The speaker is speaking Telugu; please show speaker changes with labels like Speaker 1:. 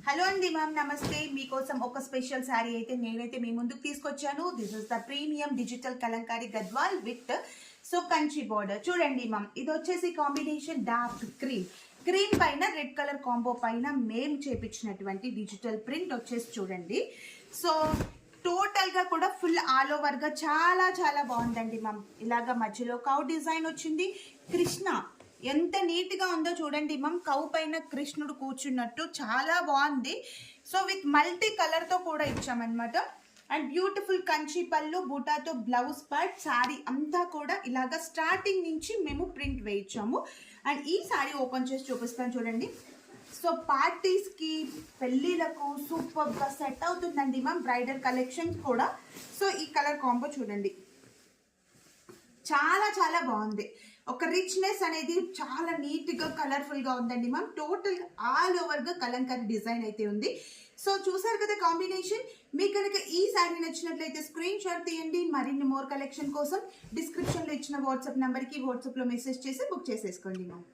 Speaker 1: హలో అండి మ్యామ్, నమస్తే. మీకోసం ఒక స్పెషల్ శారీ అయితే నేనైతే మీ ముందుకు తీసుకొచ్చాను. This is the premium digital Kalamkari Gadwal with Kanchi border. చూడండి మ్యామ్, ఇది వచ్చేసి కాంబినేషన్ డార్క్ క్రీమ్ పైన రెడ్ కలర్ కాంబో పైన మేము చేపించినటువంటి డిజిటల్ ప్రింట్ వచ్చేసి చూడండి. సో టోటల్ గా కూడా ఫుల్ ఆల్ ఓవర్ గా చాలా చాలా బాగుందండి మ్యామ్. ఇలాగా మధ్యలో కౌ డిజైన్ వచ్చింది. కృష్ణ ఎంత నీట్గా ఉందో చూడండి మ్యామ్. కౌ పైన కృష్ణుడు కూర్చున్నట్టు చాలా బాగుంది. సో విత్ మల్టీ కలర్తో కూడా ఇచ్చామన్నమాట. అండ్ బ్యూటిఫుల్ కంచి పళ్ళు, బూటాతో బ్లౌజ్ పార్ట్, శారీ అంతా కూడా ఇలాగా స్టార్టింగ్ నుంచి మేము ప్రింట్ వేయించాము. అండ్ ఈ శారీ ఓపెన్ చేసి చూపిస్తాను చూడండి. సో పార్టీస్కి, పెళ్ళిళ్ళకు సూపర్గా సెట్ అవుతుందండి మ్యామ్. బ్రైడల్ కలెక్షన్స్ కూడా. సో ఈ కలర్ కాంబో చూడండి, చాలా చాలా బాగుంది. ఒక రిచ్నెస్ అనేది చాలా నీట్గా కలర్ఫుల్గా ఉందండి మ్యామ్. టోటల్ ఆల్ ఓవర్గా కలంకారీ డిజైన్ అయితే ఉంది. సో చూసారు కదా కాంబినేషన్. మీకు కనుక ఈ శారీ నచ్చినట్లయితే స్క్రీన్ షాట్ తీయండి. మరిన్ని మోర్ కలెక్షన్ కోసం డిస్క్రిప్షన్లో ఇచ్చిన వాట్సాప్ నెంబర్కి వాట్సాప్లో మెసేజ్ చేసి బుక్ చేసేసుకోండి మ్యామ్.